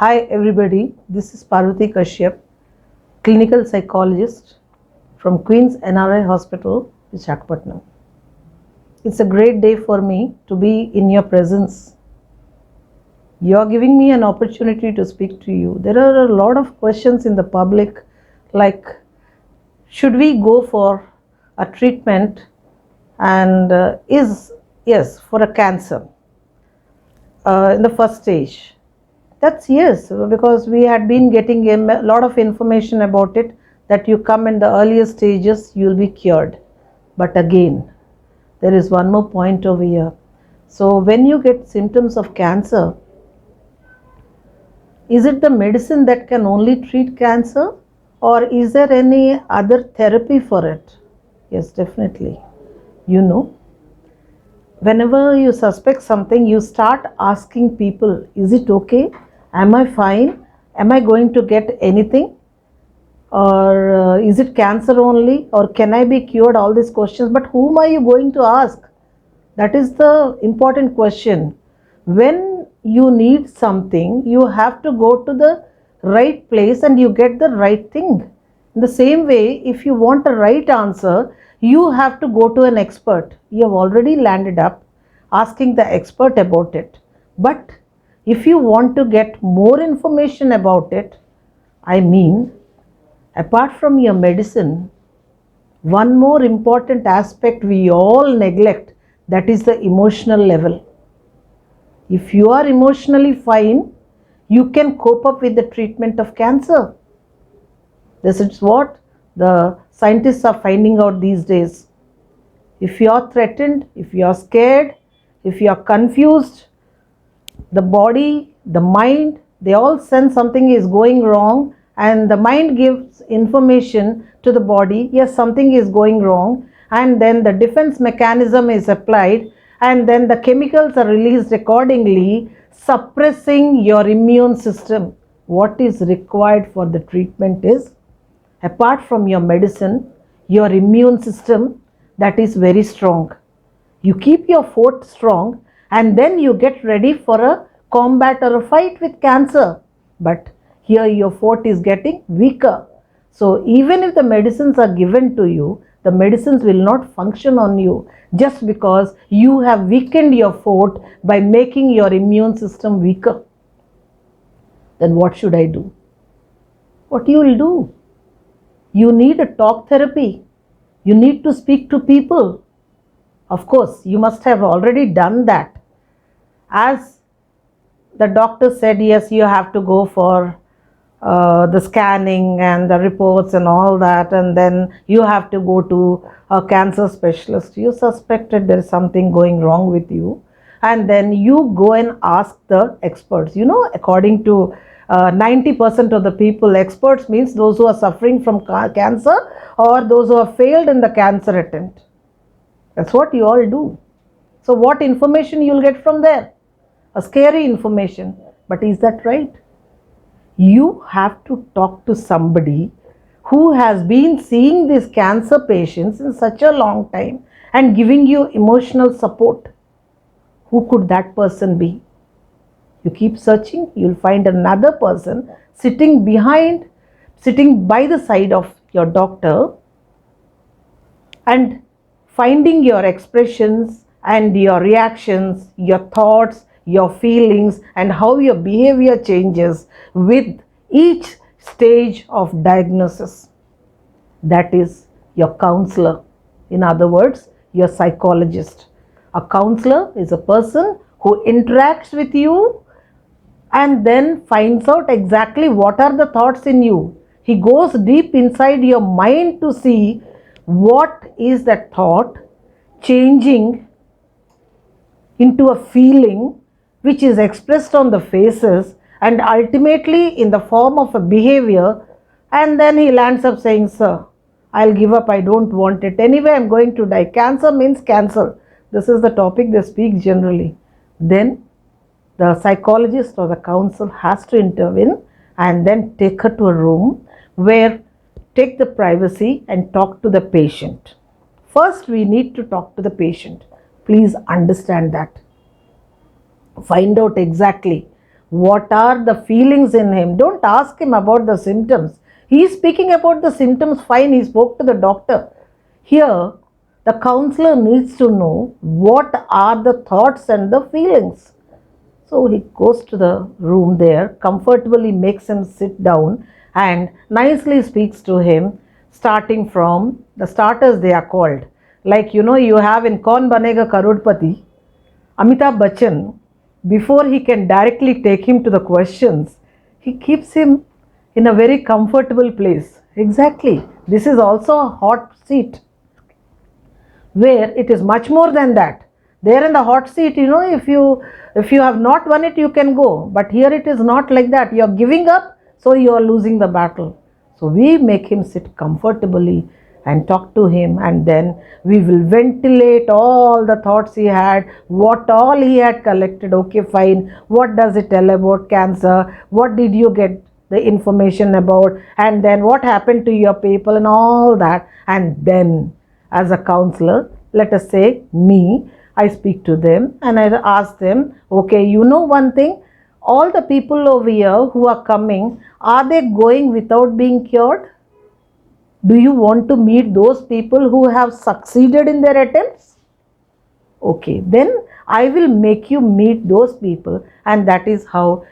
Hi everybody, this is Parvati Kashyap, clinical psychologist from Queen's NRI Hospital, Visakhapatnam. It's a great day for me to be in your presence. You're giving me an opportunity to speak to you. There are a lot of questions in the public like, should we go for a treatment and yes, for a cancer in the first stage? That's yes, because we had been getting a lot of information about it, that you come in the earlier stages, you'll be cured. But again, there is one more point over here. So when you get symptoms of cancer, is it the medicine that can only treat cancer, or is there any other therapy for it? Yes, definitely. Whenever you suspect something, you start asking people, is it okay? Am I fine? Am I going to get anything? Or is it cancer only? Or can I be cured? All these questions. But whom are you going to ask? That is the important question. When you need something, you have to go to the right place and you get the right thing. In the same way, if you want a right answer, you have to go to an expert. You have already landed up asking the expert about it. But if you want to get more information about it, apart from your medicine, one more important aspect we all neglect, that is the emotional level. If you are emotionally fine, you can cope up with the treatment of cancer. This is what the scientists are finding out these days. If you are threatened, if you are scared, if you are confused, the body, the mind, they all sense something is going wrong, and the mind gives information to the body, yes, something is going wrong, and then the defense mechanism is applied, and then the chemicals are released accordingly, suppressing your immune system. What is required for the treatment is, apart from your medicine, your immune system that is very strong. You keep your fort strong and then you get ready for a combat or a fight with cancer. But here your fort is getting weaker. So even if the medicines are given to you, the medicines will not function on you just because you have weakened your fort by making your immune system weaker. Then what should I do? What you will do? You need a talk therapy. You need to speak to people. Of course, you must have already done that. As the doctor said, yes, you have to go for the scanning and the reports and all that, and then you have to go to a cancer specialist. You suspected there is something going wrong with you, and then you go and ask the experts. According to 90% of the people, experts means those who are suffering from cancer or those who have failed in the cancer attempt. That's what you all do. So what information you'll get from there? A scary information. But is that right? You have to talk to somebody who has been seeing these cancer patients in such a long time and giving you emotional support. Who could that person be? You keep searching, you'll find another person sitting by the side of your doctor, and finding your expressions and your reactions, your thoughts, your feelings, and how your behavior changes with each stage of diagnosis. That is your counselor. In other words, your psychologist. A counselor is a person who interacts with you and then finds out exactly what are the thoughts in you. He goes deep inside your mind to see what is that thought changing into a feeling which is expressed on the faces and ultimately in the form of a behavior, and then he lands up saying, sir, I'll give up, I don't want it. Anyway, I'm going to die. Cancer means cancer. This is the topic they speak generally. Then the psychologist or the counsel has to intervene and then take her to a room where take the privacy and talk to the patient. First, we need to talk to the patient. Please understand that. Find out exactly what are the feelings in him. Don't ask him about the symptoms. He is speaking about the symptoms, fine, he spoke to the doctor. Here, the counselor needs to know what are the thoughts and the feelings. So he goes to the room there, comfortably makes him sit down and nicely speaks to him, starting from the starters they are called. Like you have in Kaun Banega Karorpati, Amitabh Bachchan, before he can directly take him to the questions, he keeps him in a very comfortable place. Exactly. This is also a hot seat where it is much more than that. There in the hot seat, if you have not won it, you can go. But here it is not like that. You are giving up, so you are losing the battle. So we make him sit comfortably and talk to him, and then we will ventilate all the thoughts he had, what all he had collected. Okay, fine. What does it tell about cancer? What did you get the information about? And then what happened to your people and all that. And then as a counselor, let us say me, I speak to them and I ask them, okay, one thing, all the people over here who are coming, are they going without being cured? Do you want to meet those people who have succeeded in their attempts? Okay, then I will make you meet those people, and that is how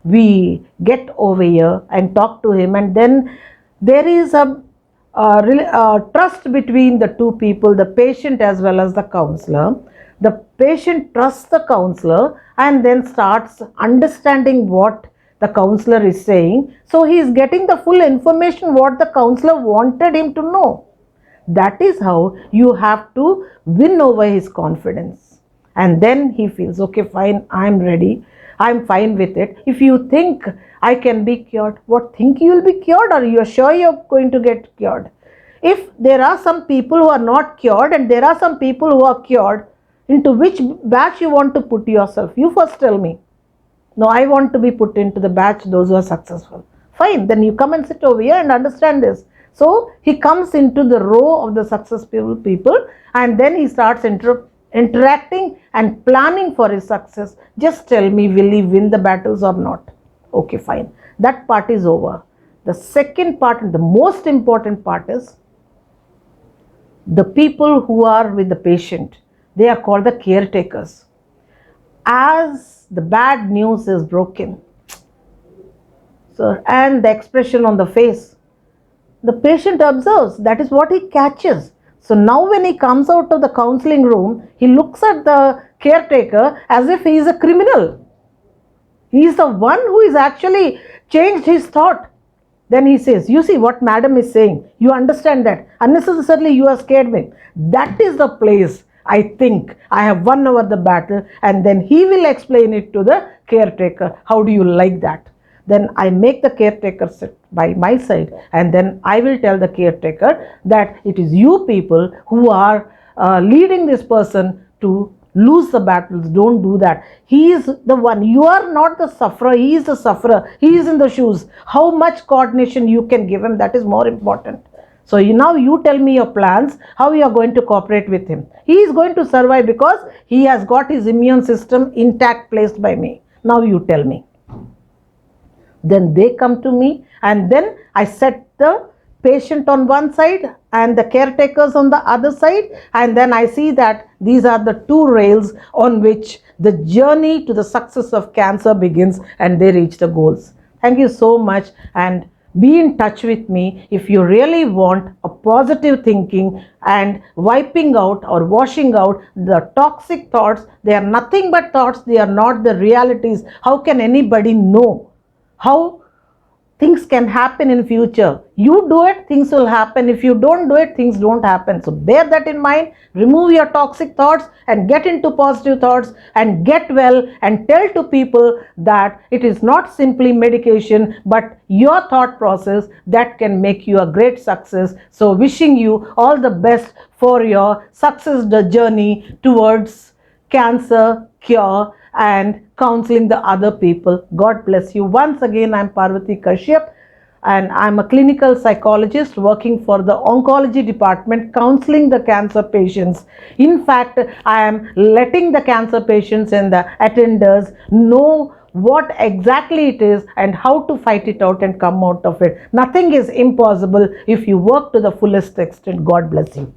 we get over here and talk to him, and then there is a trust between the two people, the patient as well as the counselor. The patient trusts the counselor and then starts understanding what the counselor is saying. So he is getting the full information what the counselor wanted him to know. That is how you have to win over his confidence. And then he feels, okay, fine, I'm ready. I'm fine with it. If you think I can be cured, what, think you will be cured, or you are sure you're going to get cured? If there are some people who are not cured and there are some people who are cured, into which batch you want to put yourself? You first tell me. No, I want to be put into the batch those who are successful. Fine, then you come and sit over here and understand this. So he comes into the row of the successful people, and then he starts interacting and planning for his success. Just tell me, will he win the battles or not? Okay, fine. That part is over. The second part and the most important part is the people who are with the patient. They are called the caretakers. As the bad news is broken, so, and the expression on the face, the patient observes, that is what he catches. So now when he comes out of the counseling room, he looks at the caretaker as if he is a criminal. He is the one who is actually changed his thought. Then he says, you see what madam is saying, you understand that, unnecessarily you are scared me. That is the place I think I have won over the battle, and then he will explain it to the caretaker. How do you like that? Then I make the caretaker sit by my side, and then I will tell the caretaker that it is you people who are leading this person to lose the battles. Don't do that. He is the one. You are not the sufferer. He is the sufferer. He is in the shoes. How much coordination you can give him, that is more important. So now you tell me your plans, how you are going to cooperate with him. He is going to survive because he has got his immune system intact, placed by me. Now you tell me. Then they come to me, and then I set the patient on one side and the caretakers on the other side, and then I see that these are the two rails on which the journey to the success of cancer begins, and they reach the goals. Thank you so much, and be in touch with me if you really want a positive thinking and wiping out or washing out the toxic thoughts. They are nothing but thoughts. They are not the realities. How can anybody know how things can happen in future? You do it, things will happen. If you don't do it, things don't happen. So bear that in mind. Remove your toxic thoughts and get into positive thoughts and get well, and tell to people that it is not simply medication but your thought process that can make you a great success. So wishing you all the best for your success journey towards cancer cure and counseling the other people. God bless you. Once again, I'm Parvati Kashyap, and I'm a clinical psychologist working for the oncology department, counseling the cancer patients. In fact, I am letting the cancer patients and the attenders know what exactly it is and how to fight it out and come out of it. Nothing is impossible if you work to the fullest extent. God bless you.